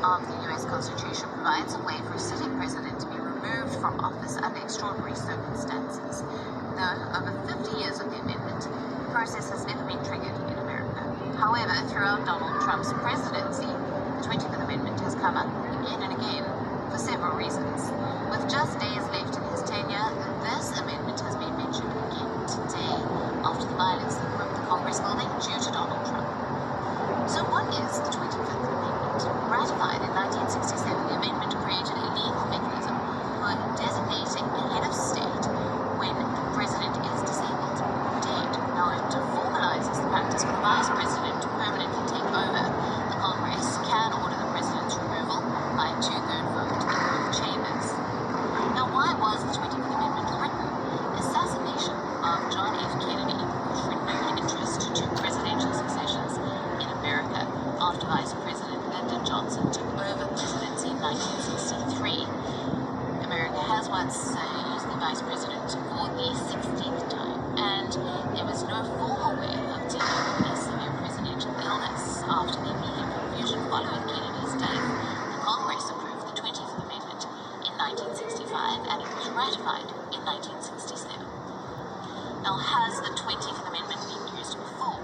of the U.S. Constitution provides a way for a sitting president to be removed from office under extraordinary circumstances. Though over 50 years of the amendment, the process has never been triggered in America. However, throughout Donald Trump's presidency, the 25th Amendment has come up again and again for several reasons. With just days left in his tenure, this amendment has been mentioned again today after the violence that broke the Congress building due to Donald Trump. So what is the 25th Amendment? Ratified in 1967, the amendment created a legal mechanism for designating a head of state when the president is disabled or dead. Now, it formalizes the practice for the vice president to permanently take over. The Congress can order the president's removal by a two-thirds vote in both chambers. Now, why was the 25th Amendment written? Assassination of John F. Kennedy brought renewed interest to presidential successions in America after Vice President Lyndon Johnson took over presidency in 1963. America has once used the vice president for the 16th time, and there was no formal way of dealing with a severe presidential illness. After the immediate confusion following Kennedy's death, the Congress approved the 20th Amendment in 1965, and it was ratified in 1967. Now, has the 20th Amendment been used before?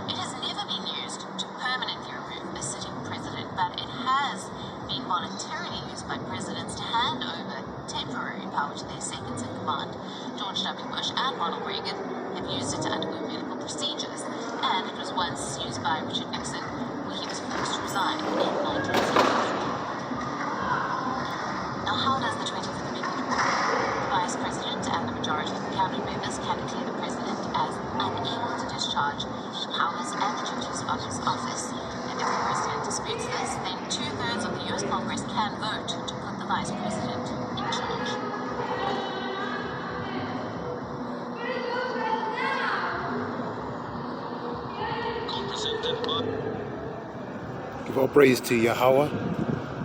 It has never been used to permanently remove a sitting president, but it has been voluntarily used by presidents to hand over temporary power to their seconds in command. George W. Bush and Ronald Reagan have used it to undergo medical procedures, and it was once used by Richard Nixon when he was forced to resign in 1973. Now, how does the 25th Amendment work? The Vice President and the majority of the cabinet members can declare the President as unable to discharge the powers and the duties of his office. And if the President disputes this, then two-thirds of the U.S. Congress can vote to put the Vice President in charge. Give all praise to Yahweh.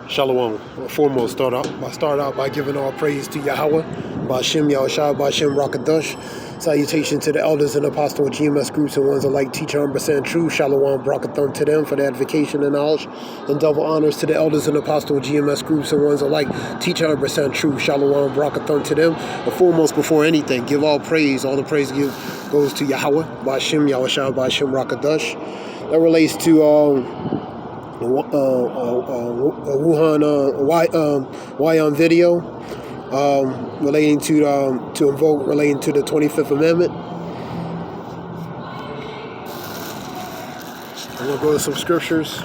Shalom. Foremost, start out by giving all praise to Yahweh. Ba'ashem Yahushua, Ba'ashem Rakadash. Salutation to the elders and apostles, GMS groups, and ones alike, teach 100% true. Shalom, Brakathon to them for the edification and knowledge. And double honors to the elders and apostles, GMS groups, and ones alike, teach 100% true. Shalom, Brakathon to them. But foremost, before anything, give all praise. All the praise goes to Yahweh. Ba'ashem Yahushua, Ba'ashem Rakadash. That relates to Wion Video, relating to invoke, relating to the 25th Amendment. I'm going to go to some scriptures.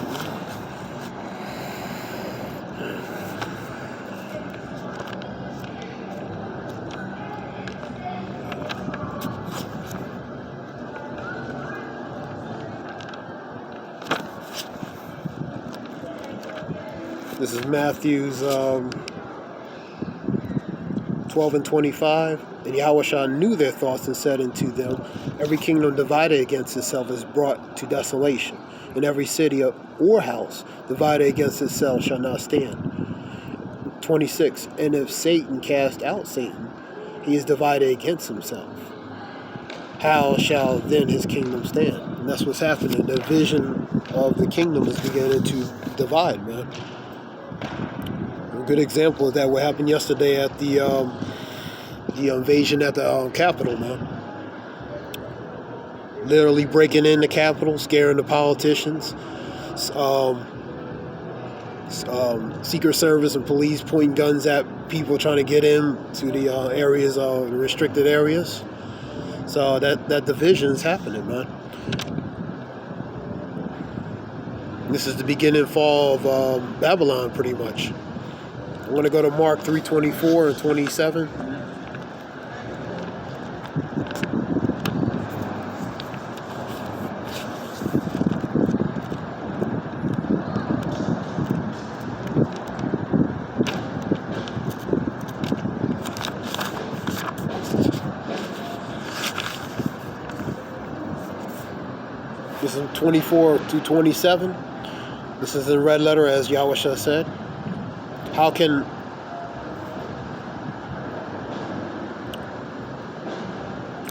This is Matthew's 12 and 25. And Yahushua knew their thoughts and said unto them, every kingdom divided against itself is brought to desolation, and every city or house divided against itself shall not stand. 26. And if Satan cast out Satan, he is divided against himself. How shall then his kingdom stand? And that's what's happening. The vision of the kingdom is beginning to divide, man. A good example of that what happened yesterday at the invasion at the Capitol, man. Literally breaking in the Capitol, scaring the politicians. Secret Service and police pointing guns at people trying to get in to the areas, the restricted areas. So that division is happening, man. This is the beginning fall of Babylon, pretty much. I'm going to go to Mark 3:24 and 27. This is 24 to 27. This is in red letter, as Yahushua said. How can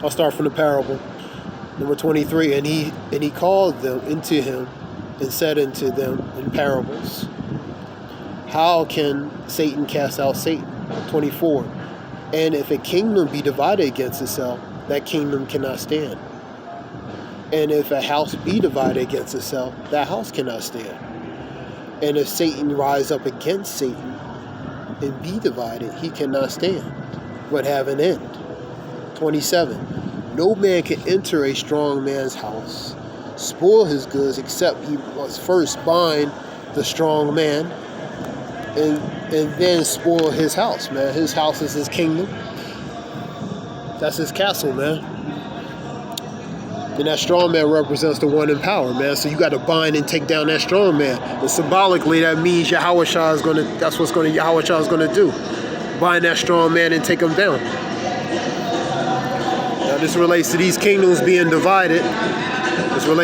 I'll start from the parable. Number 23. And he called them into him and said unto them in parables. how can Satan cast out Satan? 24. And if a kingdom be divided against itself, that kingdom cannot stand. And if a house be divided against itself, that house cannot stand. And if Satan rise up against Satan and be divided, he cannot stand, but have an end. 27. No man can enter a strong man's house, spoil his goods, except he must first bind the strong man and then spoil his house, man. His house is his kingdom. That's his castle, man. And that strong man represents the one in power, man. So you got to bind and take down that strong man. And symbolically, that means Yahushua is going to, that's what Yahushua is going to do. Bind that strong man and take him down. Now this relates to these kingdoms being divided.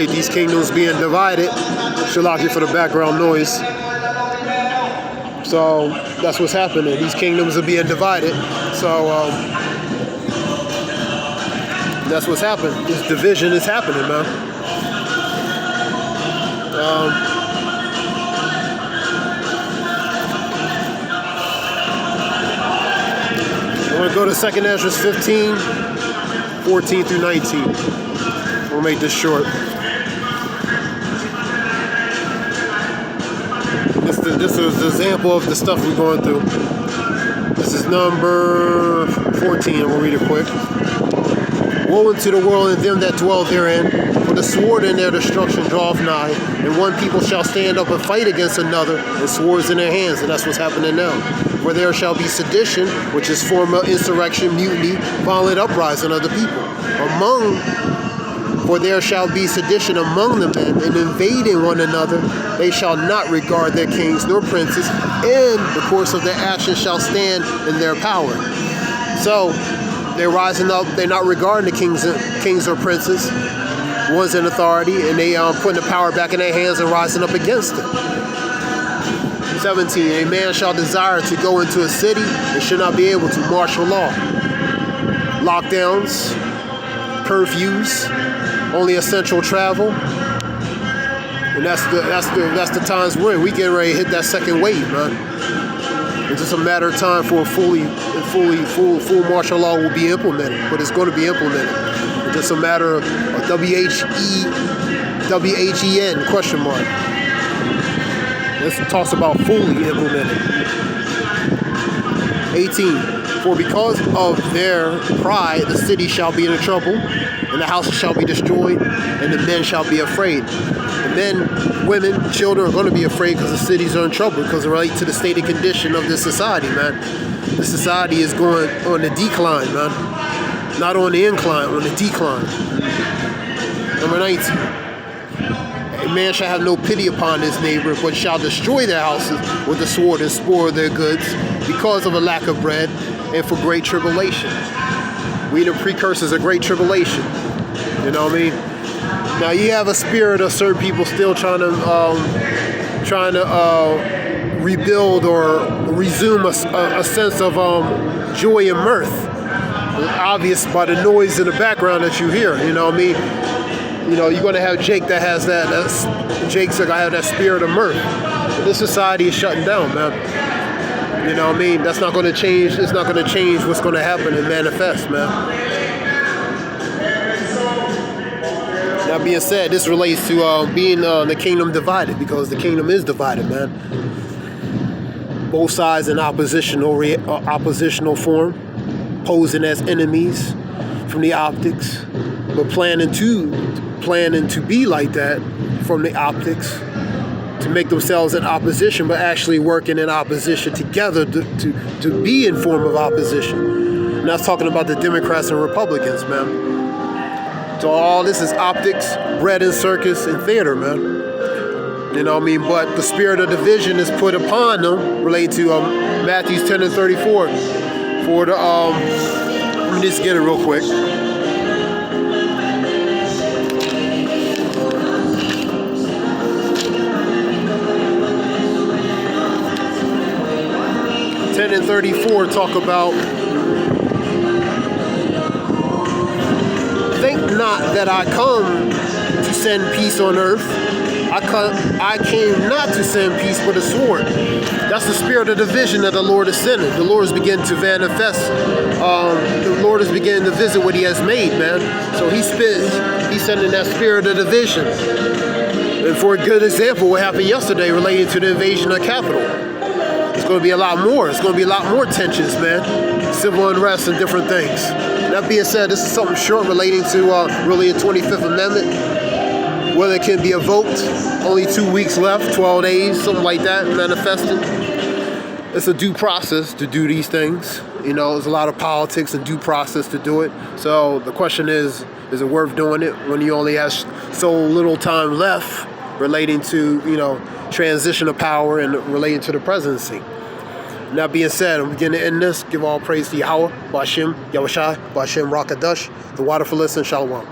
These kingdoms being divided. Shalaki for the background noise. So that's what's happening. These kingdoms are being divided. So that's what's happening. This division is happening, man. I'm going to go to 2nd Ezra 15, 14 through 19. We'll make this short. This is an example of the stuff we're going through. This is number 14. We'll read it quick. Woe unto the world and them that dwell therein, for the sword in their destruction draweth nigh, and one people shall stand up and fight against another, and swords in their hands, and that's what's happening now. For there shall be sedition, which is form of insurrection, mutiny, violent uprising of the people. For there shall be sedition among the men, and invading one another, they shall not regard their kings nor princes, and the course of their actions shall stand in their power. So, they're rising up, they're not regarding the kings or princes, ones in authority, and they putting the power back in their hands and rising up against it. 17, a man shall desire to go into a city and should not be able to martial law. Lockdowns, curfews, only essential travel. And that's the times we're in. We getting ready to hit that second wave, man. It's just a matter of time for a full martial law will be implemented, but it's going to be implemented. It's just a matter of WHEN question mark. This talks about fully implemented. 18. For because of their pride, the city shall be in trouble, and the houses shall be destroyed, and the men shall be afraid. And then women, children are going to be afraid because the cities are in trouble because it relates to the state and condition of this society, man. The society is going on the decline, man. Not on the incline, on the decline. Number 19. A man shall have no pity upon his neighbor, but shall destroy their houses with the sword and spoil their goods because of a lack of bread and for great tribulation. We the precursors of great tribulation. You know what I mean? Now you have a spirit of certain people still trying to rebuild or resume a sense of joy and mirth. It's obvious by the noise in the background that you hear. You know what I mean? You know, you're going to have Jake that has Jake's going to have that spirit of mirth. But this society is shutting down, man. You know what I mean? That's not going to change. It's not going to change what's going to happen and manifest, man. That being said, this relates to being the kingdom divided, because the kingdom is divided, man. Both sides in oppositional form, posing as enemies from the optics, but planning to be like that from the optics, to make themselves in opposition, but actually working in opposition together to be in form of opposition. And that's talking about the Democrats and Republicans, man. So all this is optics, bread and circus and theater, man. You know what I mean? But the spirit of division is put upon them, related to Matthew 10 and 34. For the let me just get it real quick. And 34 talk about, think not that I come to send peace on earth. I came not to send peace but a sword. That's the spirit of division that the Lord is sending. The Lord is beginning to manifest. The Lord is beginning to visit what He has made, man. So He's sending that spirit of division. And for a good example, what happened yesterday relating to the invasion of the Capitol. It's going to be a lot more. It's going to be a lot more tensions, man. Civil unrest and different things. That being said, this is something short relating to really the 25th Amendment. Whether it can be invoked. Only 2 weeks left, 12 days, something like that, manifested. It's a due process to do these things. You know, there's a lot of politics and due process to do it. So the question is it worth doing it when you only have so little time left relating to, you know, transition of power and relating to the presidency? And that being said, I'm beginning to end this. Give all praise to Yahweh, Ba'ashem, Yahushai, Ba'ashem, Rakadash, the waterful listen, Shalom.